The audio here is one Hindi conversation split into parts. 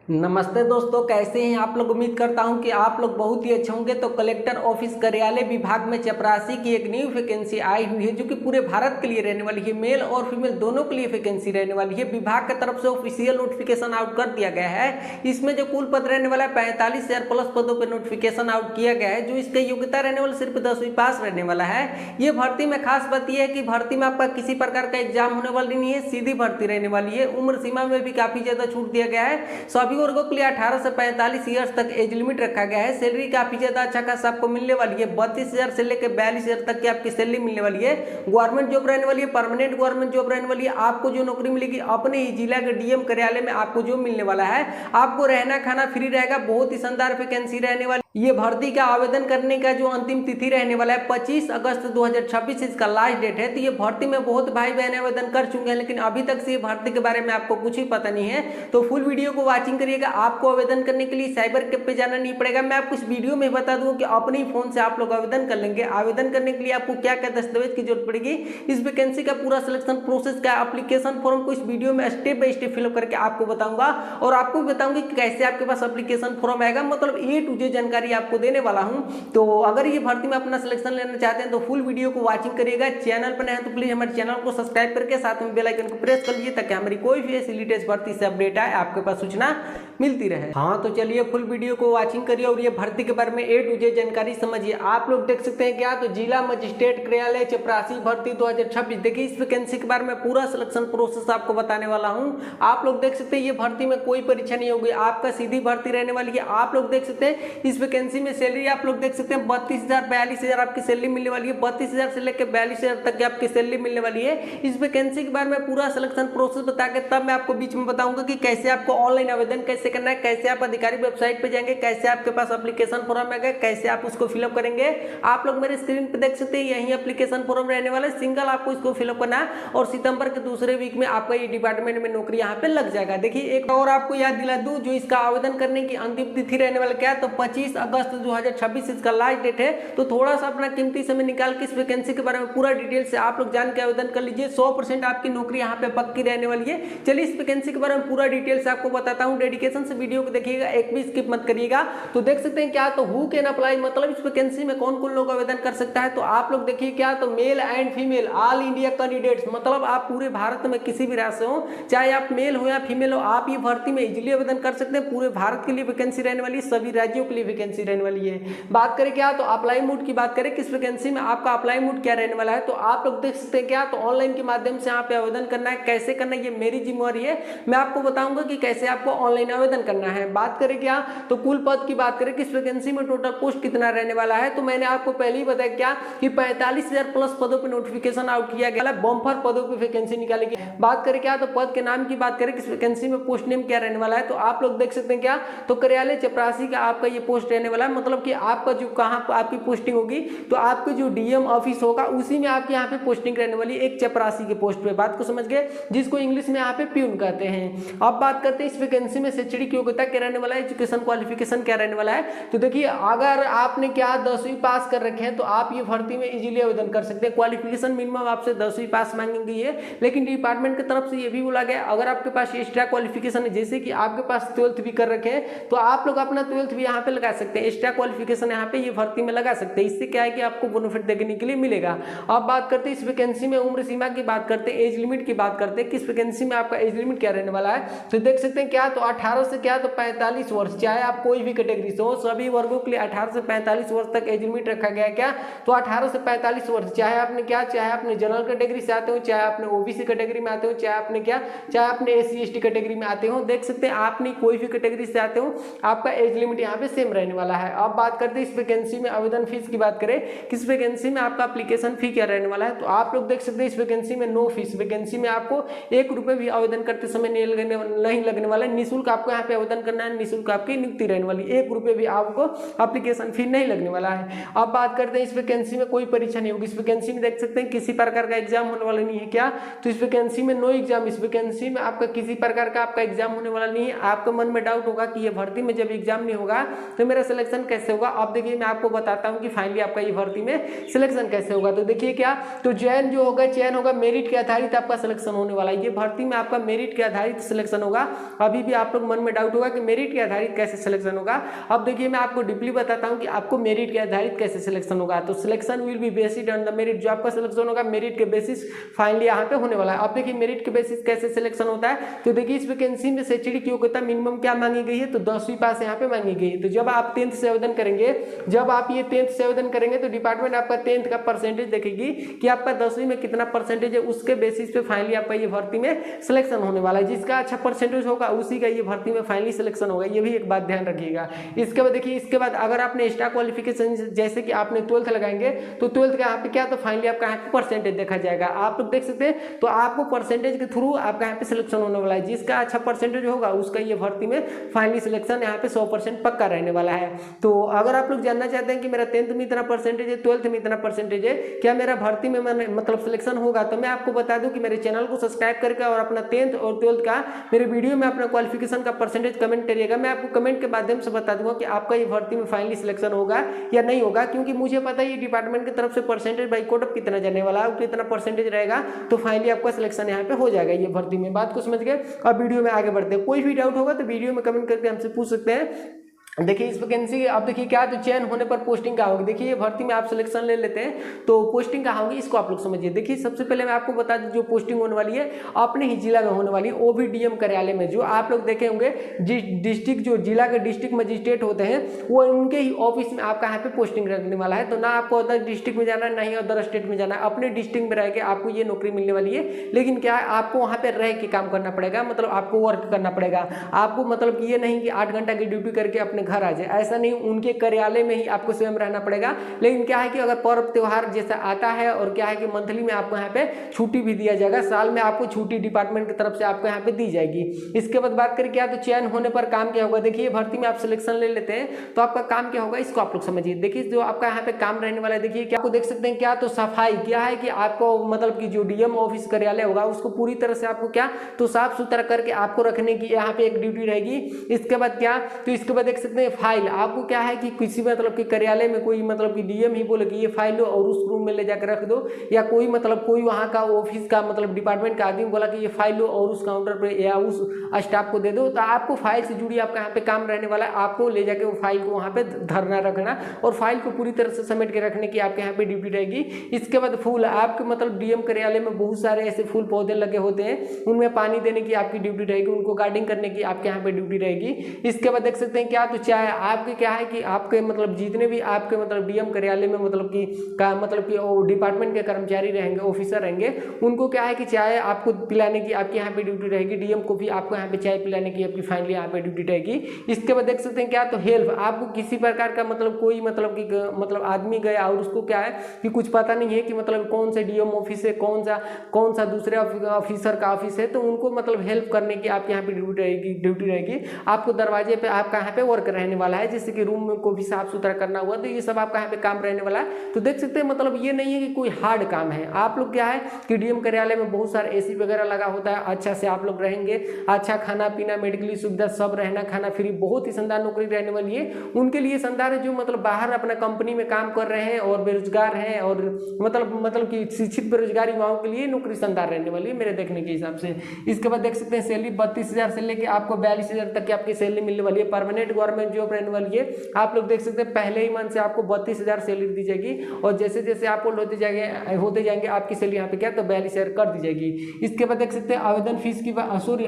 नमस्ते दोस्तों, कैसे हैं आप लोग। उम्मीद करता हूं कि आप लोग बहुत ही अच्छे होंगे। तो कलेक्टर ऑफिस कार्यालय विभाग में चपरासी की एक न्यू वैकेंसी आई हुई है, जो कि पूरे भारत के लिए रहने वाली है। मेल और फीमेल दोनों के लिए वैकेंसी रहने वाली है। विभाग की तरफ से ऑफिशियल नोटिफिकेशन आउट कर दिया गया है। इसमें जो कुल पद रहने वाला है 45,000 प्लस पदों पर नोटिफिकेशन आउट किया गया है। जो इसका योग्यता रहने वाला सिर्फ 10वीं पास रहने वाला है। ये भर्ती में खास बात यह है कि भर्ती में आपका किसी प्रकार का एग्जाम होने वाली नहीं है, सीधी भर्ती रहने वाली है। उम्र सीमा में भी काफी ज्यादा छूट दिया गया है। सभी वर्गों के लिए 18 से 45 ईयर्स तक एज लिमिट रखा गया है। सैलरी काफी ज्यादा अच्छा खासा आपको मिलने वाली है। 32,000 से लेकर 42,000 तक की आपकी सैलरी मिलने वाली है। गवर्नमेंट जॉब रहने वाली है, परमानेंट गवर्नमेंट जॉब रहने वाली है। आपको जो नौकरी मिलेगी अपने ही जिला के डीएम कार्यालय में आपको जो मिलने वाला है। आपको रहना खाना फ्री रहेगा। बहुत ही शानदार वैकेंसी रहने वाली। ये भर्ती का आवेदन करने का जो अंतिम तिथि रहने वाला है 25 अगस्त 2026 इसका लास्ट डेट है। तो ये भर्ती में बहुत भाई बहन आवेदन कर चुके हैं, लेकिन अभी तक से ये भर्ती के बारे में आपको कुछ ही पता नहीं है। तो फुल वीडियो को वॉचिंग करिएगा। आपको आवेदन करने के लिए साइबर कैफ पे जाना नहीं पड़ेगा। मैं आपको इस वीडियो में बता दूं कि अपने फोन से आप लोग आवेदन कर लेंगे। आवेदन करने के लिए आपको क्या क्या दस्तावेज की जरूरत पड़ेगी, इस वैकेंसी का पूरा सिलेक्शन प्रोसेस का एप्लीकेशन फॉर्म को इस वीडियो में स्टेप बाय स्टेप फिलअप करके आपको बताऊंगा। और आपको भी बताऊंगी कि कैसे आपके पास एप्लीकेशन फॉर्म आएगा। मतलब ए टू जेड जानकारी आपको देने वाला हूं। तो अगर ये भर्ती में अपना सिलेक्शन लेना चाहते हैं तो फुल वीडियो को वॉचिंग करिएगा। चैनल पर नए हैं तो प्लीज हमारे चैनल को सब्सक्राइब करके साथ में बेल आइकन को प्रेस कर लीजिए, ताकि हमारी कोई भी ऐसी लेटेस्ट भर्ती से अपडेट आए आपके पास सूचना मिलती रहे। हाँ, तो चलिए फुल वीडियो को वॉचिंग करिए और ये भर्ती के बारे में ए टू जेड जानकारी समझिए। आप लोग देख सकते हैं क्या, तो जिला मजिस्ट्रेट कार्यालय चपरासी भर्ती 2026। देखिए इस वैकेंसी के बारे में पूरा सिलेक्शन प्रोसेस आपको बताने वाला हूं। आप लोग देख सकते हैं ये भर्ती में कोई परीक्षा नहीं होगी, आपका सीधी भर्ती रहने वाली है। आप लोग देख सकते हैं इस वैकेंसी में सैलरी आप लोग देख सकते हैं 32,000 42,000 आपकी सैलरी मिलने वाली है। 32,000 से लेकर 42,000 तक की आपकी सैलरी मिलने वाली है। इस वैकेंसी के बारे में पूरा सिलेक्शन प्रोसेस बता के तब मैं आपको बीच में बताऊंगा कि कैसे आपको ऑनलाइन आवेदन कैसे करना है, कैसे आप अधिकारी वेबसाइट पे जाएंगे, कैसे आपके पास एप्लीकेशन फॉर्म आएगा, कैसे आप उसको फिलअप करेंगे। आप लोग मेरे स्क्रीन पे देख सकते हैं यही एप्लीकेशन फॉर्म रहने वाला है। सिंगल आपको इसको फिलअप करना है और सितंबर के दूसरे वीक में आपका ये डिपार्टमेंट में नौकरी यहाँ पे लग जाएगा। देखिए एक और आपको याद दिला दूं, जो इसका आवेदन करने की अंतिम तिथि रहने वाला क्या है, तो 25 अगस्त 2026 इसका लास्ट डेट है। तो थोड़ा सा अपना कीमती समय निकाल के इस वैकेंसी के बारे में पूरा डिटेल से आप लोग जान के आवेदन कर लीजिए। 100% आपकी नौकरी यहाँ पे पक्की रहने वाली है। चलिए इस वैकेंसी के बारे में पूरा डिटेल से आपको बताता हूँ। डेडिकेशन से वीडियो को देखिएगा, एक भी स्किप मत करिएगा। तो देख सकते हैं क्या, तो हु कैन अप्लाई, मतलब इस वैकेंसी में कौन कौन लोग आवेदन कर सकता है। तो आप लोग देखिए क्या, तो male and female all India candidates, मतलब आप पूरे भारत में किसी भी राज्य से हो, चाहे आप मेल हो या फीमेल हो, आप ये भर्ती में इजिली आवेदन कर सकते हैं। पूरे भारत के लिए वैकेंसी रहने वाली है, सभी राज्यों के लिए वैकेंसी रहने वाली है। बात करें क्या, तो अप्लाई मोड की बात करें, किस वैकेंसी में आपका अप्लाई मोड क्या रहने वाला है। तो आप लोग देख सकते हैं क्या, तो ऑनलाइन के माध्यम से यहाँ पे आवेदन करना है। कैसे करना है ये मेरी जिम्मेवारी है, मैं आपको बताऊंगा कि कैसे आपको ऑनलाइन आवेदन करना है। बात करें क्या, तो कुल पद की बात करें, किस वैकेंसी में टोटल पोस्ट कितना रहने वाला है। तो मैंने आपको पहले ही बताया क्या कि 45,000 प्लस पदों पर नोटिफिकेशन आउट किया गया, बम्पर पदों पर वैकेंसी निकाली गई। बात करें क्या, तो पद के नाम की बात करें, किस वैकेंसी में पोस्ट नेम क्या रहने वाला है। तो आप लोग देख सकते हैं क्या, तो कार्यालय चपरासी का आपका ये पोस्ट रहने वाला है। मतलब कि आपका जो कहाँ आपकी पोस्टिंग होगी, तो आपके जो डीएम ऑफिस होगा उसी में आपके यहाँ पे पोस्टिंग रहने वाली है, एक चपरासी के पोस्ट पे। बात को समझ गए, जिसको इंग्लिश में यहाँ पे प्यून कहते हैं। अब बात करते हैं इस वैकेंसी में शैक्षणिक योग्यता क्या रहने वाला है, एजुकेशन क्वालिफिकेशन क्या रहने वाला है। तो देखिए अगर आपने क्या 10वीं पास कर रखे हैं तो आप ये भर्ती में इजीली आवेदन कर सकते हैं। क्वालिफिकेशन मिनिमम आपसे 10वीं पास मांगी गई है, लेकिन डिपार्टमेंट की तरफ से ये भी बोला गया अगर आपके पास एक्स्ट्रा क्वालिफिकेशन है, जैसे कि आपके पास 12th भी कर रखे हैं, तो आप लोग अपना 12th भी यहाँ पे लगा सकते हैं। एक्स्ट्रा क्वालिफिकेशन यहाँ पे ये भर्ती में लगा सकते हैं। इससे क्या है कि आपको बेनिफिट देखने के लिए मिलेगा। अब बात करते हैं इस वैकेंसी में उम्र सीमा की बात करते हैं, एज लिमिट की बात करते हैं, किस वैकेंसी में आपका एज लिमिट क्या रहने वाला है। तो देख सकते हैं क्या, तो 18 से क्या, तो 45 वर्ष, चाहे आप कोई भी कैटेगरी से हो, सभी वर्गों के लिए 18 से 45 वर्ष तक एज लिमिट रखा गया है। क्या, तो 18 से 45 वर्ष, चाहे आपने क्या, चाहे आपने जनरल कैटेगरी से आते हो, चाहे आपने ओबीसी कैटेगरी में आते हो, चाहे आपने क्या, चाहे आपने एससी एसटी कैटेगरी में आते हो। देख सकते हैं आपने कोई भी कैटेगरी से आते हो, आपका एज लिमिट यहाँ पे सेम रहने वाला है। अब बात करते हैं इस वैकेंसी में आवेदन फीस की बात करें, किस वैकेंसी में आपका एप्लीकेशन फी क्या रहने वाला है। तो आप लोग देख सकते हैं इस वैकेंसी में नो फीस, वैकेंसी में आपको 1 रुपए भी आवेदन करते समय नहीं लगने वाला है। निःशुल्क आपको यहाँ पे आवेदन करना है, निःशुल्क आपकी नियुक्ति रहने वाली, 1 रुपए भी आपको एप्लीकेशन फी नहीं लगने वाला है। अब बात करते हैं इस वैकेंसी में कोई परीक्षा नहीं होगी। इस वैकेंसी में देख सकते हैं किसी प्रकार का एग्जाम होने वाला नहीं है। क्या, तो इस वैकेंसी में नो एग्जाम, इस वैकेंसी में आपका किसी प्रकार का आपका एग्जाम होने वाला नहीं है। आपके मन में डाउट होगा कि ये भर्ती में जब एग्जाम नहीं होगा तो मेरा सिलेक्शन कैसे होगा। अब देखिए मैं आपको बताता हूँ कि फाइनली आपका ये भर्ती में सिलेक्शन कैसे होगा। तो देखिए क्या, तो चयन जो होगा, चयन होगा मेरिट के आधारित आपका सिलेक्शन होने वाला है। ये भर्ती में आपका मेरिट के आधारित सिलेक्शन होगा। अभी भी आप लोग मन में डाउट होगा कि मेरिट के आधारित कैसे सिलेक्शन होगा। अब देखिए मैं आपको डीपली बताता हूं कि आपको मेरिट के आधारित कैसे सिलेक्शन होगा। तो selection will be based on the merit, जो आपका सिलेक्शन होगा मेरिट के बेसिस फाइनली यहाँ पे होने वाला है। अब देखिए मेरिट के बेसिस कैसे सिलेक्शन होता है, तो देखिए इस वैकेंसी में शैक्षणिक की योग्यता मिनिमम क्या मांगी गई है, तो 10वीं पास यहाँ पे मांगी गई है। तो जब आप 10th से आवेदन करेंगे, जब आप ये 10th से आवेदन करेंगे तो डिपार्टमेंट आपका 10th का परसेंटेज देखेगी कि आपका 10वीं में कितना परसेंटेज है, उसके बेसिस पे फाइनली आपका ये भर्ती में सिलेक्शन होने वाला है। जिसका अच्छा परसेंटेज होगा उसी का ये भर्ती में फाइनली सिलेक्शन होगा, ये भी एक बात ध्यान रखिएगा। इसके बाद देखिए, इसके बाद अगर आपने एक्स्ट्रा क्वालिफिकेशन जैसे कि आपने 12th लगाएंगे तो 12th का यहाँ पे क्या, तो फाइनली आपका यहाँ पे परसेंटेज देखा जाएगा। आप लोग देख सकते हैं, तो आपको परसेंटेज के थ्रू आपका यहाँ पे सिलेक्शन होने वाला है। जिसका अच्छा परसेंटेज होगा उसका ये भर्ती में फाइनली सिलेक्शन यहाँ पे 100% पक्का रहने वाला है। तो अगर आप लोग जानना चाहते हैं कि मेरा 10th में इतना परसेंटेज है, 12th में इतना परसेंटेज है, क्या मेरा भर्ती में मतलब सिलेक्शन होगा, तो मैं आपको बता दूं कि मेरे चैनल को सब्सक्राइब करके और अपना 10th और 12th का मेरे वीडियो में अपना क्वालिफिकेशन का परसेंटेज कमेंट करिएगा। मैं आपको कमेंट के माध्यम से बता दूंगा कि आपका ये भर्ती में फाइनली सिलेक्शन होगा या नहीं होगा, क्योंकि मुझे पता है ये डिपार्टमेंट की तरफ से परसेंटेज बाई कोड कितना जाने वाला है, कितना परसेंटेज रहेगा, तो फाइनली आपका सिलेक्शन यहाँ पे हो जाएगा ये भर्ती में। बात को समझ गए। अब वीडियो में आगे बढ़ते हैं। कोई भी डाउट होगा तो वीडियो में कमेंट करके हमसे पूछ सकते हैं। देखिए इस वैकेंसी आप देखिए क्या, तो चयन होने पर पोस्टिंग कहाँ होगी। देखिए ये भर्ती में आप सिलेक्शन ले लेते हैं तो पोस्टिंग कहाँ होगी इसको आप लोग समझिए। देखिए सबसे पहले मैं आपको बता दूं, जो पोस्टिंग होने वाली है अपने ही जिला में होने वाली है, वो भी डीएम कार्यालय में। जो आप लोग देखे होंगे डिस्ट्रिक्ट, जो जिला के डिस्ट्रिक्ट मजिस्ट्रेट होते हैं वो उनके ही ऑफिस में आपका यहाँ पे पोस्टिंग रखने वाला है। तो ना आपको अदर डिस्ट्रिक्ट में जाना है, ना ही अदर स्टेट में जाना है, अपने डिस्ट्रिक्ट में रह के आपको ये नौकरी मिलने वाली है। लेकिन क्या है, आपको वहाँ पे रह के काम करना पड़ेगा, मतलब आपको वर्क करना पड़ेगा। आपको मतलब ये नहीं कि 8 घंटा की ड्यूटी करके अपने घर आ जाए, ऐसा उनके कार्यालय में ही आपको स्वयं रहना पड़ेगा। लेकिन क्या है कि अगर पर्व त्योहार जैसा आता है, और क्या है कि मंथली में आपको यहाँ पे छुट्टी भी दिया जाएगा, साल में आपको छुट्टी डिपार्टमेंट की तरफ से आपको यहाँ पे दी जाएगी। इसके बाद बात करें क्या, तो चयन होने पर काम क्या होगा। देखिए भर्ती में आप सिलेक्शन ले लेते हैं तो आपका काम क्या होगा इसको आप लोग समझिए। देखिए जो आपका यहाँ पे काम रहने वाला है, देखिए क्या आपको देख सकते हैं क्या, तो सफाई क्या है कि आपको मतलब कि जो डीएम ऑफिस कार्यालय होगा उसको पूरी तरह से आपको क्या, तो साफ सुथरा करके आपको रखने की यहाँ पे एक ड्यूटी रहेगी। इसके बाद क्या, तो इसके बाद देख सकते हैं फाइल, आपको क्या है कि किसी मतलब कि कार्यालय में कोई मतलब कि डीएम ही बोले कि ये फाइल लो और उस रूम में ले जाकर रख दो, या कोई मतलब कोई वहाँ का ऑफिस का मतलब डिपार्टमेंट का आदमी बोला कि ये फाइल लो और उस काउंटर पे या उस स्टाफ को दे दो, तो आपको फाइल से जुड़ी आपका यहाँ पे काम रहने वाला है। आपको ले जाके वो फाइल को वहाँ पे धरना रखना और फाइल को पूरी तरह से समेट के रखने की आपके यहाँ पे ड्यूटी रहेगी। इसके बाद फूल, आपके मतलब डीएम कार्यालय में बहुत सारे ऐसे फूल पौधे लगे होते हैं, उनमें पानी देने की आपकी ड्यूटी रहेगी, उनको गार्डिंग करने की आपके यहाँ पे ड्यूटी रहेगी। इसके बाद देख सकते हैं क्या, तो चाय आपके क्या है कि आपके मतलब जितने भी आपके मतलब डीएम कार्यालय में मतलब कि का मतलब कि वो डिपार्टमेंट के कर्मचारी रहेंगे, ऑफिसर रहेंगे, उनको क्या है कि चाय आपको पिलाने की आपके यहाँ पे ड्यूटी रहेगी। डीएम को भी आपको यहाँ पे चाय पिलाने की आपकी फाइनली यहाँ पे ड्यूटी रहेगी। इसके बाद देख सकते हैं क्या, तो हेल्प, आपको किसी प्रकार का मतलब कोई मतलब कि मतलब आदमी गया और उसको क्या है कि कुछ पता नहीं है कि मतलब कौन से डीएम ऑफिस है, कौन सा दूसरे ऑफिसर का ऑफिस है, तो उनको मतलब हेल्प करने की आपके यहाँ पे ड्यूटी रहेगी। आपको दरवाजे पे आपका यहाँ पे वर्क रहने वाला है, जैसे कि रूम में को भी साफ सुथरा करना हुआ, तो ये सब आपका यहाँ पे काम रहने वाला है। तो देख सकते हैं मतलब ये नहीं है कि कोई हार्ड काम है। आप लोग क्या है कि डीएम कार्यालय में बहुत सारे एसी वगैरह लगा होता है, अच्छा से आप लोग रहेंगे, अच्छा खाना पीना मेडिकली सुविधा सब रहना खाना फ्री, बहुत ही शानदार नौकरी रहने वाली है। उनके लिए शानदार है जो मतलब बाहर अपना कंपनी में काम कर रहे हैं और बेरोजगार हैं, और मतलब कि शिक्षित बेरोजगार युवाओं के लिए नौकरी शानदार रहने वाली है मेरे देखने के हिसाब से। इसके बाद देख सकते हैं सैलरी 32,000 से लेकर आपको 42,000 तक की आपकी सैलरी मिलने वाली है। परमानेंट गवर्नमेंट जॉब रहने वाली है। आप लोग देख सकते हैं पहले ही मंथ से आपको 32,000 सैलरी दी जाएगी, और जैसे जैसे आप होते जाएंगे आपकी सैलरी यहाँ पे क्या, तो 42,000 कर दी जाएगी। इसके बाद देख सकते हैं आवेदन फीस की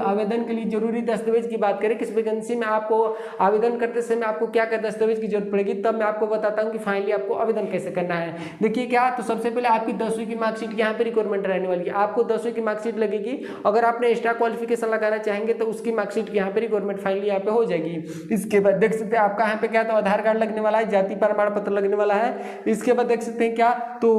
आवेदन के लिए जरूरी दस्तावेज की बात करें, किस वैकेंसी में आपको आवेदन करते समय आपको क्या क्या दस्तावेज की जरूरत पड़ेगी, तब मैं आपको बताता हूँ कि फाइनली आपको आवेदन कैसे करना है। देखिए क्या, तो सबसे पहले आपकी 10वीं की मार्कशीट यहाँ पे रिक्वायरमेंट रहने वाली है। आपको 10वीं की मार्कशीट लगेगी, अगर आपने एक्स्ट्रा क्वालिफिकेशन लगाना चाहेंगे तो उसकी मार्कशीट यहाँ पे रिक्वायरमेंट फाइनली यहाँ पे हो जाएगी। इसके बाद देख सकते हैं आपका यहाँ पे क्या, तो आधार कार्ड लगने वाला है, जाति प्रमाण पत्र लगने वाला है। इसके बाद देख सकते हैं क्या, तो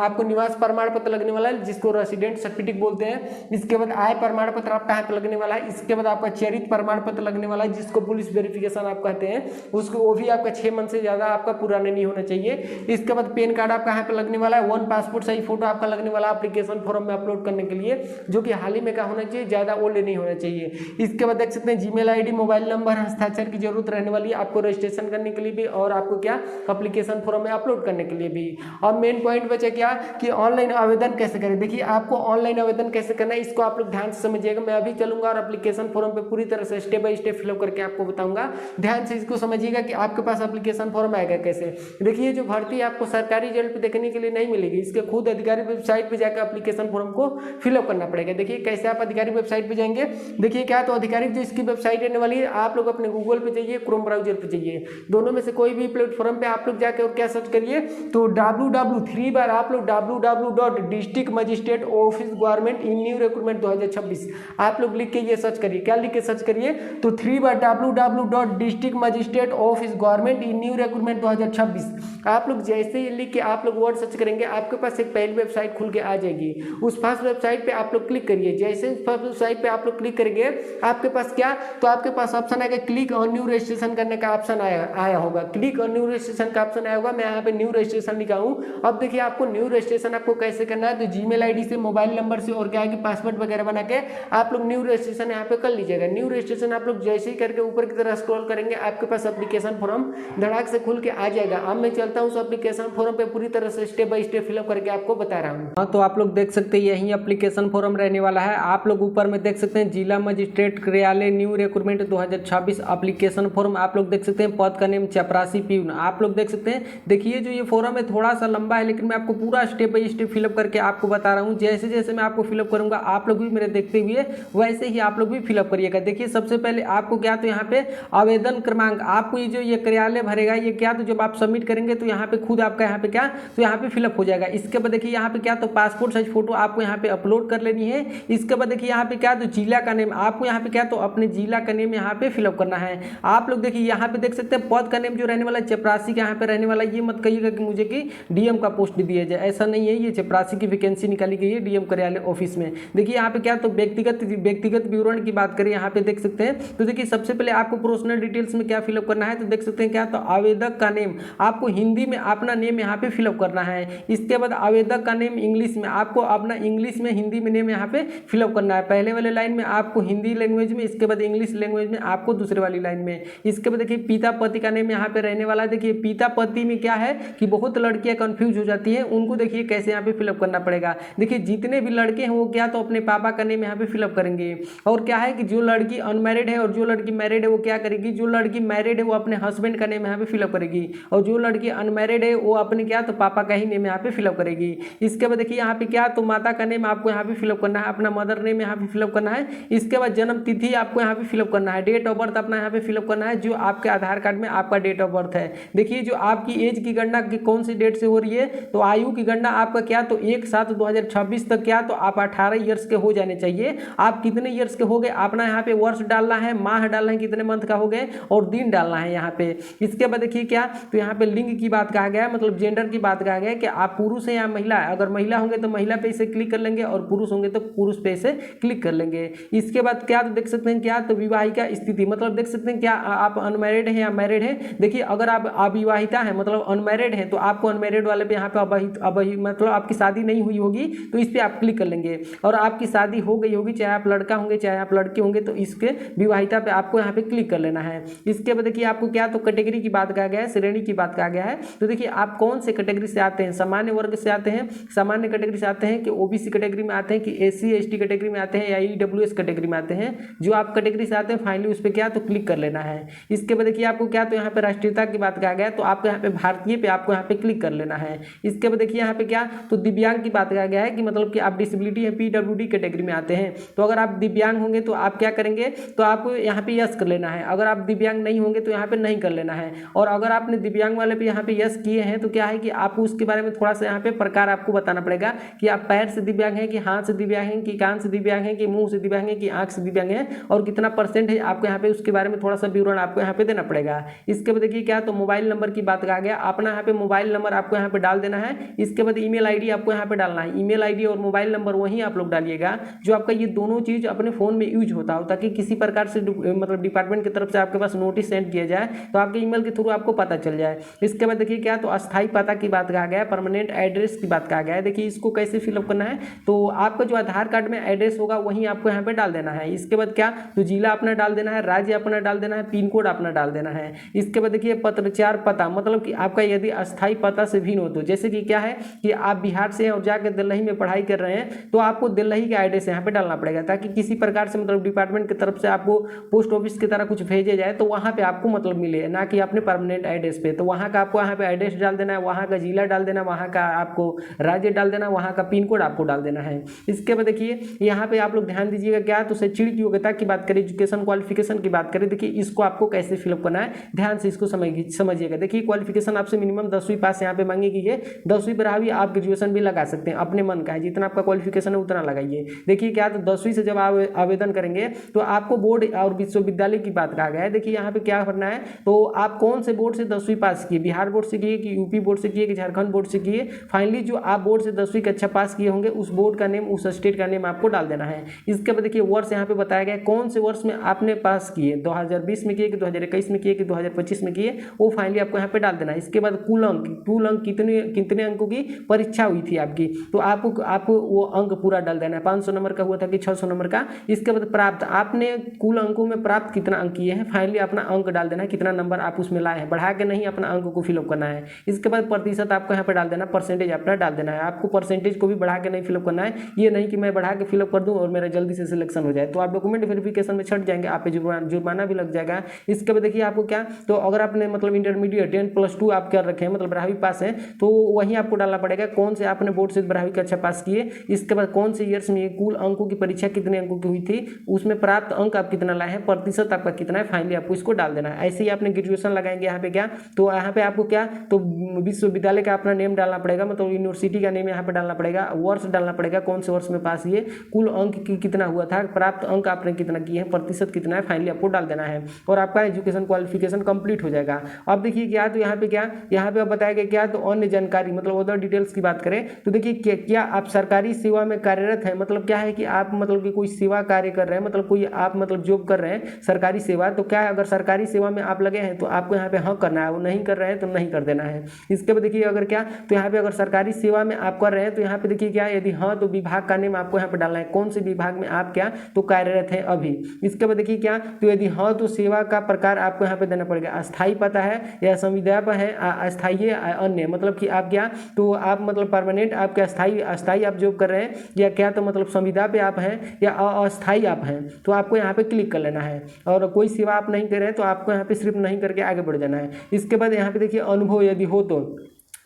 आपको निवास प्रमाण पत्र लगने वाला है, जिसको रेसिडेंट सर्टिफिकेट बोलते हैं। इसके बाद आय प्रमाण पत्र आपका यहाँ पे लगने वाला है। इसके बाद आपका चरित्र प्रमाण पत्र लगने वाला है, जिसको पुलिस वेरिफिकेशन आप कहते हैं, उसको वो भी आपका 6 मंथ से ज्यादा आपका पुराना नहीं होना चाहिए। इसके बाद पैन कार्ड आपका यहाँ पे लगने वाला है। 1 पासपोर्ट साइज फोटो आपका लगने वाला है एप्लीकेशन फॉर्म में अपलोड करने के लिए, जो कि हाल ही में का होना चाहिए, ज्यादा ओल्ड नहीं होना चाहिए। इसके बाद देख सकते हैं जीमेल आईडी, मोबाइल नंबर, हस्ताक्षर की जरूरत जरूरत रहने वाली है आपको रजिस्ट्रेशन करने के लिए भी और आपको क्या एप्लीकेशन फॉर्म में अपलोड करने के लिए भी। अब मेन पॉइंट बचा क्या कि ऑनलाइन आवेदन कैसे करें। देखिए आपको ऑनलाइन आवेदन कैसे करना है इसको आप लोग ध्यान से समझिएगा। मैं अभी चलूंगा और एप्लीकेशन फॉर्म पे पूरी तरह से स्टेप बाय स्टेप फिलअप करके आपको बताऊंगा। ध्यान से इसको समझिएगा कि आपके पास एप्लीकेशन फॉर्म आएगा कैसे। देखिए जो भर्ती आपको सरकारी रिजल्ट देखने के लिए नहीं मिलेगी, इसके खुद अधिकारी वेबसाइट पे जाकर एप्लीकेशन फॉर्म को फिलअप करना पड़ेगा। देखिए कैसे आप अधिकारी वेबसाइट पे जाएंगे। देखिए क्या तो आधिकारिक जो इसकी वेबसाइट रहने वाली है, आप लोग अपने गूगल पे जाइए, क्रोम ब्राउजर पे जाइए, दोनों में से कोई भी प्लेटफॉर्म पे आप लोग जाके और क्या सर्च करिए तो www 3 बार आप लोग www.districtmagistrate-office-government-in-new-recruitment-2026 आप लोग लिख के ये सर्च करिए। क्या लिख के सर्च करिए तो 3 बार www.districtmagistrate-office-government-in-new-recruitment-2026 आप लोग जैसे ही लिख के आप लोग वर्ड सर्च करेंगे आपके पास एक पहली वेबसाइट खुल के आ जाएगी। उस फर्स्ट वेबसाइट पे आप लोग क्लिक करिए। जैसे फर्स्ट वेबसाइट पे आप लोग क्लिक करेंगे आपके पास क्या तो आपके पास ऑप्शन आएगा क्लिक ऑन न्यू रजिस्ट्रेशन करने का ऑप्शन आया होगा। क्लिक ऑन न्यू रजिस्ट्रेशन का ऑप्शन आया होगा। मैं यहाँ पे न्यू रजिस्ट्रेशन लिखा हूँ। अब देखिए आपको न्यू रजिस्ट्रेशन आपको कैसे करना है तो जीमेल आईडी से, मोबाइल नंबर से और क्या है कि पासवर्ड वगैरह बना के आप लोग न्यू रजिस्ट्रेशन यहाँ पे कर लीजिएगा। न्यू रजिस्ट्रेशन आप लोग जैसे ही करके ऊपर की तरह स्क्रॉल करेंगे आपके पास एप्लीकेशन फॉर्म धड़ाक से खुल के आ जाएगा। अब मैं चलता हूँ उस एप्लीकेशन फॉर्म पे पूरी तरह से स्टेप बाय स्टेप फिलअप करके आपको बता रहा हूँ। हाँ तो आप लोग देख सकते हैं यही एप्लीकेशन फॉर्म रहने वाला है। आप लोग ऊपर में देख सकते हैं जिला मजिस्ट्रेट कार्यालय न्यू रिक्रूटमेंट 2026 एप्लीकेशन फॉर्म आप लोग देख सकते हैं। पद का नेम चपरासी प्यून आप लोग देख सकते हैं। देखिए जो ये फॉर्म है थोड़ा सा लंबा है लेकिन मैं आपको पूरा स्टेप बाय स्टेप फिलअप करके आपको बता रहा हूँ। जैसे जैसे मैं आपको फिलअप करूंगा आप लोग भी मेरे देखते हुए वैसे ही आप लोग भी फिलअप करिएगा। देखिए सबसे पहले आपको क्या तो यहाँ पे आवेदन क्रमांक आपको ये जो ये कार्यालय भरेगा ये क्या तो जब आप सबमिट करेंगे तो यहाँ पे खुद आपका यहाँ पे क्या तो यहाँ पे फिलअप हो जाएगा। इसके बाद देखिए यहाँ पे क्या तो पासपोर्ट साइज फोटो आपको यहाँ पे अपलोड कर लेनी है। इसके बाद देखिए यहाँ पे क्या तो जिला का नेम आपको यहाँ पे क्या तो अपने जिला का नेम यहाँ पे फिलअप करना है। आप लोग देखिए यहाँ पे देख सकते हैं पद का नेम जो रहने वाला है चपरासी का यहाँ पे रहने वाला। ये मत कहिएगा कि मुझे कि डीएम का पोस्ट दिया जाए, ऐसा नहीं है। ये चपरासी की वैकेंसी निकाली गई है डीएम कार्यालय ऑफिस में। देखिए यहाँ पे क्या तो व्यक्तिगत विवरण की बात करें यहाँ पे देख सकते हैं तो देखिए सबसे पहले आपको पर्सनल डिटेल्स में क्या फिलअप करना है तो देख सकते हैं क्या तो आवेदक का नेम आपको हिंदी में अपना नेम यहाँ पे फिलअप करना है। इसके बाद आवेदक का नेम इंग्लिश में आपको अपना इंग्लिश में हिंदी में नेम यहाँ पे फिलअप करना है। पहले वाले लाइन में आपको हिंदी लैंग्वेज में, इसके बाद इंग्लिश लैंग्वेज में आपको दूसरे वाली लाइन में। इसके बाद देखिए पिता पति का नेम यहाँ पे रहने वाला है। देखिए पिता पति में क्या है कि बहुत लड़कियां कंफ्यूज हो जाती है, उनको देखिए कैसे यहाँ पे फिलअप करना पड़ेगा। देखिए जितने भी लड़के हैं वो क्या तो अपने पापा का नेम यहाँ पे फिलअप करेंगे। और क्या है कि जो लड़की अनमैरिड है और जो लड़की मैरिड है वो क्या करेगी, जो लड़की मैरिड है वो अपने हस्बैंड का नेम यहाँ पे फिलअप करेगी और जो लड़की अनमैरिड है वो अपने क्या तो पापा का ही नेम यहाँ पे फिलअप करेगी। इसके बाद देखिए यहाँ पे क्या तो माता का नेम आपको यहाँ पे फिलअप करना है, अपना मदर नेम यहाँ पे फिलअप करना है। इसके बाद जन्म तिथि आपको यहाँ पे फिलअप करना है, डेट ऑफ बर्थ अपना यहाँ पे फिलअप करना है जो आपके आधार कार्ड में आपका डेट ऑफ बर्थ है। देखिए जो आपकी एज की गणना की कौन सी डेट से हो रही है तो आयु की गणना आपका क्या तो 1/7/2026 तक क्या तो आप 18 ईयर्स के हो जाने चाहिए। आप कितने ईयर्स के हो गए अपना यहाँ पे वर्ष डालना है, माह डालना है कितने मंथ का हो गए और दिन डालना है यहाँ पे। इसके बाद देखिए क्या तो यहाँ पे लिंग की बात कहा गया है, मतलब जेंडर की बात कहा गया है कि आप पुरुष हैं या महिला है। अगर महिला होंगे तो महिला पे इसे क्लिक कर लेंगे और पुरुष होंगे तो पुरुष पे इसे क्लिक कर लेंगे। इसके बाद क्या तो देख सकते हैं क्या तो विवाहिका स्थिति, मतलब देख सकते हैं क्या आप अनमैरिड हैं या मैरिड हैं। देखिए अगर आप अविवाहिता हैं मतलब अनमैरिड हैं तो आपको अनमैरिड वाले पे यहाँ पे अभी मतलब आपकी शादी नहीं हुई होगी तो इस पर आप क्लिक कर लेंगे। और आपकी शादी हो गई होगी चाहे आप लड़का होंगे चाहे आप लड़के होंगे तो इसके विवाहिता पे आपको यहाँ पे क्लिक कर लेना है। इसके बाद देखिए आपको क्या तो कैटेगरी की बात कहा गया है, श्रेणी की बात कहा गया है। तो देखिए आप कौन से कैटेगरी से आते हैं, सामान्य वर्ग से आते हैं, सामान्य कैटेगरी से आते हैं कि ओबीसी कैटेगरी में आते हैं कि एससी एसटी कैटेगरी में आते हैं या ईडब्ल्यूएस कैटेगरी में आते हैं। जो आप कैटेगरी से आते हैं फाइनली उस पर क्या तो क्लिक कर लेना है। इसके बाद देखिए आपको क्या तो यहाँ पे राष्ट्रीयता की बात कहा गया है तो आपको यहाँ पे भारतीय पे आपको यहाँ पे क्लिक कर लेना है। इसके बाद देखिए यहाँ पे क्या तो दिव्यांग की बात कहा गया है कि मतलब कि आप डिसेबिलिटी है पीडब्ल्यूडी कैटेगरी में आते हैं तो अगर आप दिव्यांग होंगे तो आप क्या करेंगे तो आपको यहाँ पे यस कर लेना है। अगर आप दिव्यांग नहीं होंगे तो यहाँ पे नहीं कर लेना है। और अगर आपने दिव्यांग वाले पे यहाँ पे यस किए हैं तो क्या है कि आपको उसके बारे में थोड़ा सा यहाँ पे प्रकार आपको बताना पड़ेगा कि आप पैर से दिव्यांग हैं कि हाथ से दिव्यांग हैं कि कान से दिव्यांग हैं कि मुंह से दिव्यांग हैं कि आंख से दिव्यांग हैं और कितना % है आपको यहाँ पे उसके बारे में थोड़ा सा विवरण आपको यहाँ पे देना पड़ेगा। इसके बाद देखिए क्या तो मोबाइल नंबर की बात कहा गया, अपना यहाँ पे मोबाइल नंबर आपको यहाँ पे डाल देना है। इसके बाद ईमेल आईडी आपको यहाँ पे डालना है, ईमेल आईडी और मोबाइल नंबर वही आप लोग डालिएगा जो आपका ये दोनों चीज अपने फोन में यूज होता हो ताकि किसी प्रकार से मतलब डिपार्टमेंट की तरफ से आपके पास नोटिस सेंड किया जाए तो आपके ईमेल के थ्रू आपको पता चल जाए। इसके बाद देखिए क्या तो अस्थायी पता की बात कहा गया है, परमानेंट एड्रेस की बात कहा गया है। देखिए इसको कैसे फिलअप करना है तो आपका जो आधार कार्ड में एड्रेस होगा वही आपको यहाँ पे डाल देना है। इसके बाद क्या तो जिला अपना डाल देना है, राज्य अपना डाल देना है, है, पिन कोड अपना डाल देना है। इसके बाद देखिए पत्राचार पता, मतलब कि आपका यदि अस्थायी पता से भिन्न हो तो, जैसे कि क्या है कि आप बिहार से हैं और जाकर दिल्ली में पढ़ाई कर रहे हैं तो आपको दिल्ली का एड्रेस यहाँ पे डालना पड़ेगा, ताकि किसी प्रकार से मतलब डिपार्टमेंट की तरफ से आपको पोस्ट ऑफिस की तरह कुछ भेजे जाए तो वहाँ पे आपको मतलब मिले, ना कि अपने परमानेंट एड्रेस पे। तो वहाँ का आपको यहाँ पे एड्रेस डाल देना है, वहाँ का जिला डाल देना, वहाँ का आपको राज्य डाल देना, वहाँ का पिन कोड आपको डाल देना है। इसके बाद देखिए यहाँ पे आप लोग ध्यान दीजिएगा, क्या तो शैक्षणिक योग्यता की बात करें, एजुकेशन क्वालिफिकेशन की बात करें, देखिए इसको आपको कैसे फिलअप करना है, ध्यान से इसको समझिएगा। देखिए क्वालिफिकेशन आपसे मिनिमम 10वीं पास यहाँ पे मांगेगी है, 10वीं पर भी आप ग्रेजुएशन भी लगा सकते हैं, अपने मन का है, जितना आपका क्वालिफिकेशन है उतना लगाइए। देखिए क्या तो 10वीं से जब आप आवेदन करेंगे तो आपको बोर्ड और विश्वविद्यालय की बात कहा गया है। देखिए यहाँ पे क्या करना है, तो आप कौन से बोर्ड से 10वीं पास किए, बिहार बोर्ड से किए कि यूपी बोर्ड से किए कि झारखंड बोर्ड से किए, फाइनली जो आप बोर्ड से 10वीं कक्षा पास किए होंगे उस बोर्ड का नेम, उस स्टेट का नेम आपको डाल देना है। इसके बाद देखिए वर्ष यहाँ पे बताया गया कौन से वर्ष में आपने पास किए, 2020 में किए कि 2021 में किए कि 2025 में किए, वो फाइनली आपको यहाँ पे डाल देना है। इसके बाद कुल अंक कितने अंकों की परीक्षा हुई थी आपकी, तो आपको वो अंक पूरा डाल देना है। 500 नंबर का हुआ था कि 600 नंबर का। इसके बाद प्राप्त, आपने कुल अंकों में प्राप्त कितना अंक किए हैं, फाइनली अपना अंक डाल देना है, कितना नंबर आप उसमें लाए हैं, बढ़ा के नहीं अपना अंक को फिलअप करना है। इसके बाद प्रतिशत आपको यहाँ पे डाल देना, परसेंटेज अपना डाल देना है। आपको परसेंटेज को भी बढ़ा के नहीं फिलअप करना है, ये नहीं कि मैं बढ़ा के फिलअप कर दूं और मेरा जल्दी से सिलेक्शन हो जाए, तो आप डॉक्यूमेंट वेरिफिकेशन में छट जाएंगे, आप पे जुर्माना भी लग जाएगा। इसके बाद देखिए आपको क्या, तो अगर आपने मतलब इंटरमीडिएट 10+2 आप कर रखे हैं, मतलब 12वीं पास है, तो वहीं आपको डालना पड़ेगा कौन से आपने बोर्ड से 12वीं कक्षा पास किए। इसके बाद कौन से ईयर्स में कुल अंकों की परीक्षा कितने अंकों की हुई थी, उसमें प्राप्त अंक आप कितना लाए हैं, प्रतिशत आपका कितना है, फाइनली आपको इसको डाल देना है। ऐसे ही आपने ग्रेजुएशन लगाएंगे यहाँ पे क्या, तो यहाँ पे आपको क्या, तो विश्वविद्यालय का अपना नेम डालना पड़ेगा, मतलब यूनिवर्सिटी का नेम यहाँ पे डालना पड़ेगा, वर्ष डालना पड़ेगा कौन से वर्ष में पास किए, कुल अंक कितना हुआ था, प्राप्त अंक आपने कितना किए हैं, प्रतिशत कितना है, फाइनली आपको डाल देना है और आपका एजुकेशन क्वालिफिकेशन कंप्लीट हो जाएगा। अब देखिए क्या, तो यहाँ पे क्या, यहाँ पे बताया गया क्या, तो अन्य जानकारी मतलब अदर डिटेल्स की बात करें तो देखिए क्या आप सरकारी सेवा में कार्यरत हैं, मतलब क्या है कि आप मतलब कि कोई सेवा कार्य कर रहे हैं, मतलब कोई आप मतलब जॉब कर रहे हैं सरकारी सेवा, तो क्या अगर सरकारी सेवा में आप लगे हैं तो आपको यहाँ पे हाँ करना है, वो नहीं कर रहे हैं तो नहीं कर देना है। इसके बाद देखिए अगर क्या, तो यहाँ पे अगर सरकारी सेवा में आप कर रहे हैं तो यहाँ पे देखिए क्या, यदि हाँ तो विभाग का नेम आपको यहाँ पे डालना है, कौन से विभाग में आप क्या तो कार्यरत है अभी। इसके बाद देखिए क्या, तो यदि हाँ तो सेवा का प्रकार आपको यहाँ पे देना पड़ेगा, अस्थायी पता है या संविदा पर है, अस्थायी अन्य, मतलब कि आप क्या, तो आप मतलब परमानेंट आप क्या अस्थायी आप जॉब कर रहे हैं या क्या, तो मतलब संविदा पे आप हैं या अस्थायी आप हैं, तो आपको यहाँ पे क्लिक कर लेना है। और कोई सेवा आप नहीं कर रहे हैं तो आपको यहाँ पे सिर्फ नहीं करके आगे बढ़ जाना है। इसके बाद यहाँ पे देखिए अनुभव यदि हो तो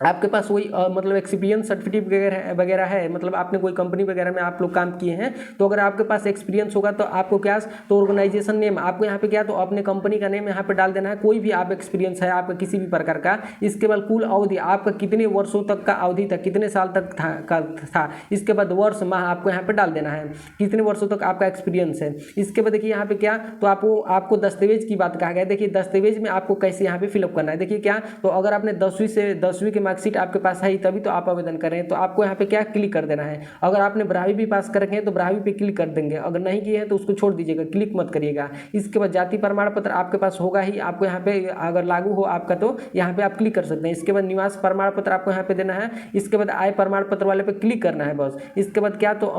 आपके पास वही मतलब एक्सपीरियंस सर्टिफिकेट वगैरह है, मतलब आपने कोई कंपनी वगैरह में आप लोग काम किए हैं, तो अगर आपके पास एक्सपीरियंस होगा तो आपको क्या, तो ऑर्गेनाइजेशन नेम आपको यहाँ पे क्या, तो अपने कंपनी का नेम यहाँ पे डाल देना है, कोई भी आप एक्सपीरियंस है आपका किसी भी प्रकार का। इसके बाद कुल अवधि आपका कितने वर्षों तक का अवधि था, कितने साल तक था। इसके बाद वर्ष माह आपको यहाँ पे डाल देना है, कितने वर्षों तक आपका एक्सपीरियंस है। इसके बाद देखिए यहाँ पे क्या, तो आपको दस्तावेज की बात कहा गया है। देखिए दस्तावेज में आपको कैसे यहाँ पे फिलअप करना है, देखिए क्या, तो अगर आपने 10वीं के मार्कशीट आपके पास है तभी तो आप आवेदन करें, तो आपको यहाँ पे क्या क्लिक कर देना है। अगर आपने 12वीं भी पास कर रखे हैं तो 12वीं पे क्लिक कर देंगे, अगर नहीं किए हैं तो उसको छोड़ दीजिएगा, क्लिक मत करिएगा। इसके बाद जाति प्रमाण पत्र आपके पास होगा ही, आपको यहाँ पे अगर लागू हो आपका तो यहाँ पे आप क्लिक कर सकते हैं। इसके बाद निवास प्रमाण पत्र आपको यहाँ पे देना है। इसके बाद आय प्रमाण पत्र वाले पे क्लिक करना है बस। इसके बाद क्या, तो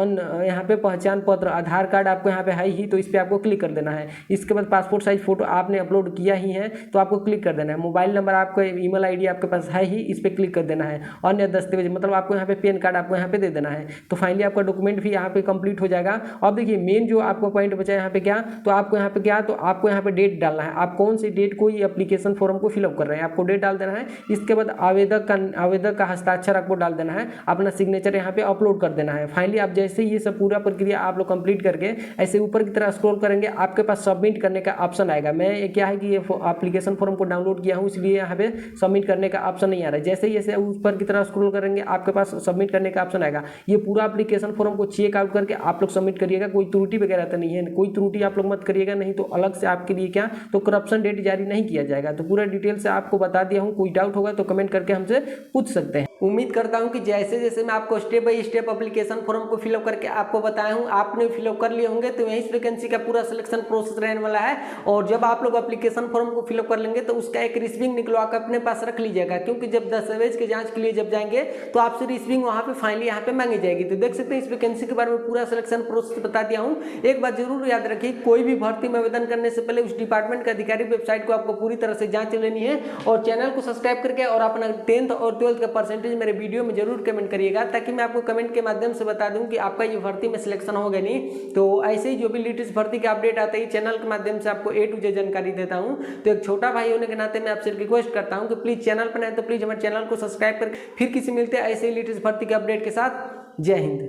यहाँ पे पहचान पत्र आधार कार्ड आपको यहाँ पे है ही, तो इस पर आपको क्लिक कर देना है। इसके बाद पासपोर्ट साइज फोटो आपने अपलोड किया ही है तो आपको क्लिक कर देना है। मोबाइल नंबर आपका ईमेल आईडी आपके पास है ही, इस पर क्लिक कर देना है। अन्य दस्तावेज मतलब आपको यहाँ पे पैन कार्ड आपको यहाँ पे दे देना है, तो फाइनली आपका डॉक्यूमेंट भी यहाँ पे कंप्लीट हो जाएगा। अब देखिए मेन जो आपको पॉइंट बचा है यहाँ पे क्या, तो आपको यहाँ पे क्या, तो आपको यहाँ पे डेट डालना है, आप कौन सी डेट को ये एप्लीकेशन फॉर्म को फिलअप कर रहे हैं, आपको डेट डाल देना है। इसके बाद आवेदक का हस्ताक्षर आपको डाल देना है, अपना सिग्नेचर यहाँ पे अपलोड कर देना है। फाइनली आप जैसे ये सब पूरा प्रक्रिया आप लोग कंप्लीट करके ऐसे ऊपर की तरह स्क्रॉल करेंगे, आपके पास सबमिट करने का ऑप्शन आएगा। मैं क्या है कि ये एप्लीकेशन फॉर्म को डाउनलोड किया हूँ इसलिए यहाँ पे सबमिट करने का ऑप्शन नहीं आ रहा है। जैसे ही ऊपर की तरह स्क्रॉल करेंगे आपके पास सबमिट करने का ऑप्शन आएगा। ये पूरा एप्लीकेशन फॉर्म को चेक आउट करके आप लोग सबमिट करिएगा, कोई त्रुटि वगैरह तो नहीं है, कोई त्रुटि आप लोग मत करिएगा, नहीं तो अलग से आपके लिए क्या, तो करप्शन डेट जारी नहीं किया जाएगा। तो पूरा डिटेल से आपको बता दिया हूँ, कोई डाउट होगा तो कमेंट करके हमसे पूछ सकते हैं। उम्मीद करता हूं कि जैसे जैसे मैं आपको step by step application form को फिलअप करके आपको बताया हूं, आपने फिलअप कर लिए होंगे, तो यही वैकेंसी का पूरा सिलेक्शन प्रोसेस रहने वाला है। और जब आप लोग एप्लीकेशन फॉर्म को फिलअप कर लेंगे तो उसका एक रिसीविंग निकलवा कर अपने पास रख लीजिएगा, क्योंकि जब दस्तावेज की जांच के लिए जब जाएंगे तो आपसे रिसीविंग वहां पे फाइनली यहाँ पे मांगी जाएगी। तो देख सकते हैं इस वैकेंसी के बारे में पूरा सिलेक्शन प्रोसेस बता दिया हूँ। एक बात जरूर याद रखिए, कोई भी भर्ती में आवेदन करने से पहले उस डिपार्टमेंट के अधिकारी वेबसाइट को आपको पूरी तरह से जांच लेनी है। और चैनल को सब्सक्राइब करके और अपना 10th और 12th का परसेंटेज मेरे वीडियो में जरूर कमेंट करिएगा, ताकि मैं आपको कमेंट के माध्यम से बता दूं कि आपका ये भर्ती में सिलेक्शन होगा नहीं। तो ऐसे ही जो भी लेटेस्ट भर्ती के अपडेट आते हैं चैनल के माध्यम से आपको A to Z जानकारी देता हूं। तो एक छोटा भाई होने के नाते मैं आपसे रिक्वेस्ट करता हूं कि प्लीज चैनल पर नए तो प्लीज हमारे चैनल को सब्सक्राइब करके फिर किसी मिलते हैं ऐसे ही लेटेस्ट भर्ती के अपडेट के साथ। जय हिंद।